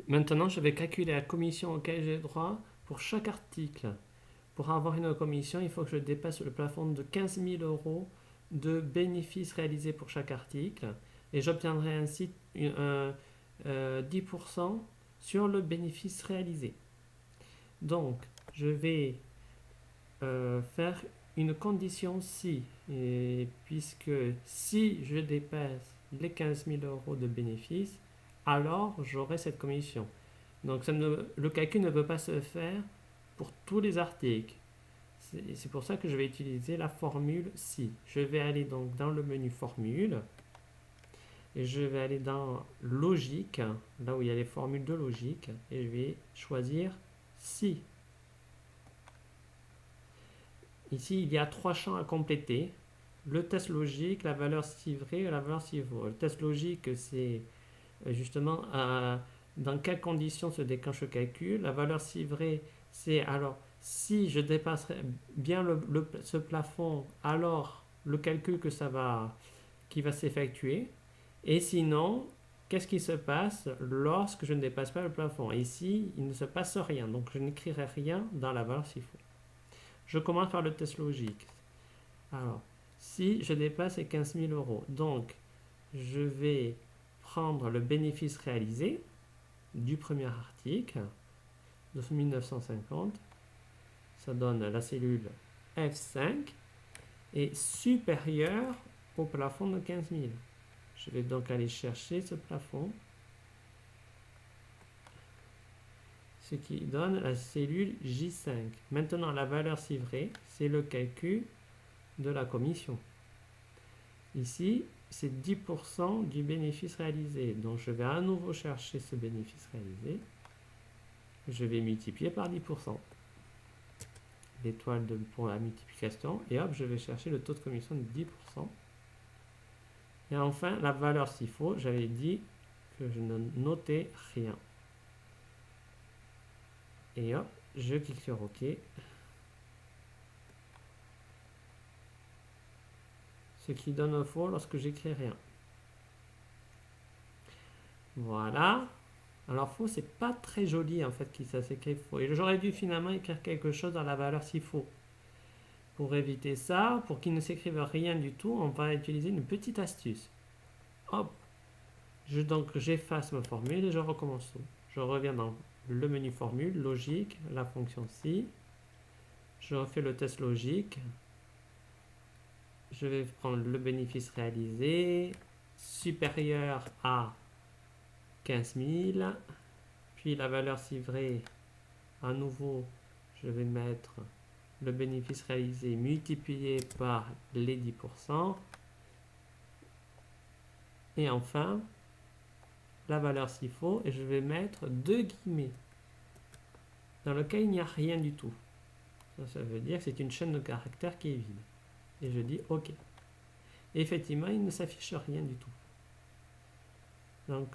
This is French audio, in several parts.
Maintenant, je vais calculer la commission auquel j'ai droit pour chaque article. Pour avoir une commission, il faut que je dépasse le plafond de 15 000 euros de bénéfices réalisés pour chaque article et j'obtiendrai ainsi 10% sur le bénéfice réalisé. Donc, je vais faire une condition si, et puisque si je dépasse les 15 000 euros de bénéfices, alors j'aurai cette commission. Donc le calcul ne peut pas se faire pour tous les articles. C'est pour ça que je vais utiliser la formule si. Je vais aller donc dans le menu formule et je vais aller dans logique, là où il y a les formules de logique, et je vais choisir si. Ici, il y a trois champs à compléter. Le test logique, la valeur si vrai et la valeur si faux. Le test logique, c'est justement dans quelles conditions se déclenche le calcul. La valeur si vrai, c'est alors si je dépasserai bien ce plafond, alors le calcul qui va s'effectuer. Et sinon, qu'est-ce qui se passe lorsque je ne dépasse pas le plafond? Ici, il ne se passe rien, donc je n'écrirai rien dans la valeur s'il faut. Je commence par le test logique. Alors, si je dépasse les 15 000 euros, donc je vais prendre le bénéfice réalisé du premier article de 1950. Ça donne la cellule F5 est supérieur au plafond de 15 000. Je vais donc aller chercher ce plafond, ce qui donne la cellule J5. Maintenant, la valeur si vraie, c'est le calcul de la commission. Ici, c'est 10% du bénéfice réalisé. Donc, je vais à nouveau chercher ce bénéfice réalisé. Je vais multiplier par 10%. L'étoile pour la multiplication. Et hop, je vais chercher le taux de commission de 10%. Et enfin, la valeur s'il faut, j'avais dit que je ne notais rien. Et hop, je clique sur OK. Ce qui donne faux lorsque j'écris rien. Voilà. Alors faux, c'est pas très joli en fait qui ça s'écrit faux. Et j'aurais dû finalement écrire quelque chose dans la valeur s'il faut. Pour éviter ça, pour qu'il ne s'écrive rien du tout, on va utiliser une petite astuce. Hop, donc j'efface ma formule et je recommence tout. Je reviens dans le menu formule, logique, la fonction si. Je refais le test logique. Je vais prendre le bénéfice réalisé supérieur à 15 000. Puis la valeur si vrai, à nouveau, je vais mettre le bénéfice réalisé multiplié par les 10%. Et enfin, la valeur s'il faut, et je vais mettre deux guillemets, dans lequel il n'y a rien du tout. Ça veut dire que c'est une chaîne de caractères qui est vide. Et je dis OK. Et effectivement, il ne s'affiche rien du tout. Donc,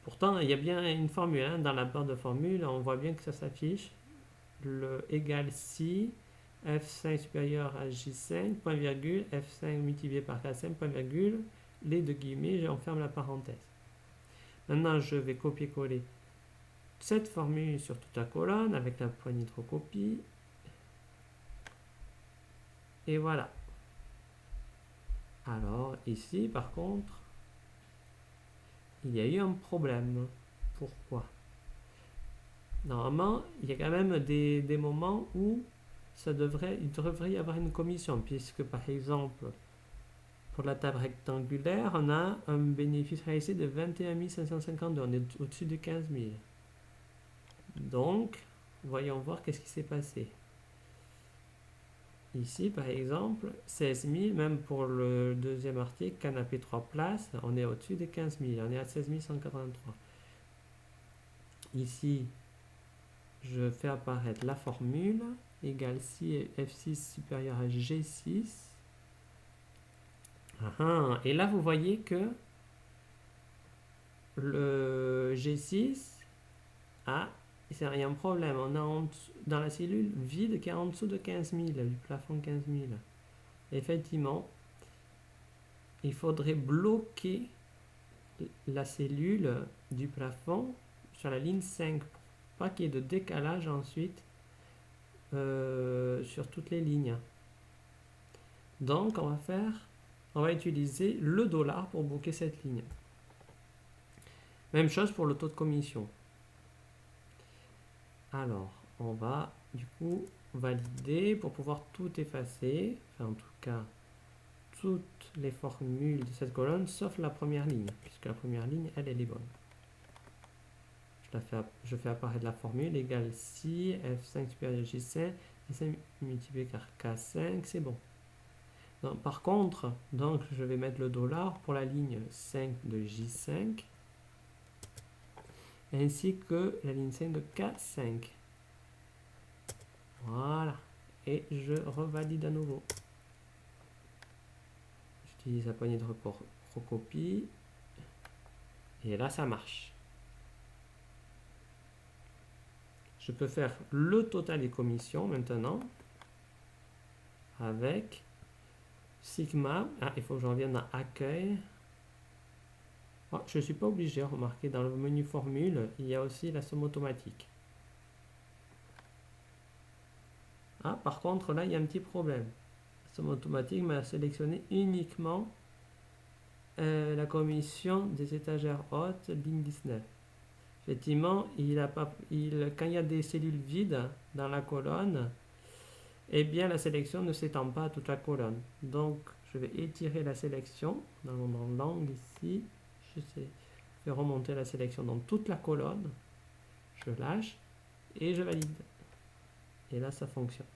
pourtant, il y a bien une formule. Hein, dans la barre de formule, on voit bien que ça s'affiche. Le égal si F5 supérieur à J5, point virgule, F5 multiplié par K5, point virgule, les deux guillemets, j'enferme la parenthèse. Maintenant, je vais copier-coller cette formule sur toute la colonne avec la poignée de recopie. Et voilà. Alors, ici, par contre, il y a eu un problème. Pourquoi? Normalement, il y a quand même des moments où il devrait y avoir une commission, puisque par exemple, pour la table rectangulaire, on a un bénéfice réalisé de 21 552, on est au-dessus de 15 000. Donc, voyons voir qu'est-ce qui s'est passé. Ici, par exemple, 16 000, même pour le deuxième article, canapé 3 places, on est au-dessus des 15 000, on est à 16 183. Ici, je fais apparaître la formule, égale si F6 supérieur à G6. Et là, vous voyez que le G6 il y a un problème. On a dans la cellule vide qui est en dessous de 15 000, du plafond 15 000. Effectivement, il faudrait bloquer la cellule du plafond sur la ligne 5 pour pas qu'il y ait de décalage ensuite sur toutes les lignes. Donc on va utiliser le dollar pour booker cette ligne. Même chose pour le taux de commission. Alors, on va du coup valider pour pouvoir tout effacer, enfin en tout cas toutes les formules de cette colonne sauf la première ligne, puisque la première ligne elle est bonne. Je fais apparaître la formule égale si f5 supérieur à j5 et 5 multiplié par k5, c'est bon. Donc, par contre, donc, je vais mettre le dollar pour la ligne 5 de j5 ainsi que la ligne 5 de k5. Voilà. Et je revalide à nouveau. J'utilise la poignée de recopie. Et là, ça marche. Je peux faire le total des commissions maintenant avec sigma. Ah, il faut que je revienne dans accueil. Oh, je ne suis pas obligé, remarquez, dans le menu formule, il y a aussi la somme automatique. Ah, par contre, là, il y a un petit problème. La somme automatique m'a sélectionné uniquement la commission des étagères hautes, ligne 19. Effectivement, quand il y a des cellules vides dans la colonne, eh bien, la sélection ne s'étend pas à toute la colonne. Donc, je vais étirer la sélection dans l'angle ici. Je fais remonter la sélection dans toute la colonne. Je lâche et je valide. Et là, ça fonctionne.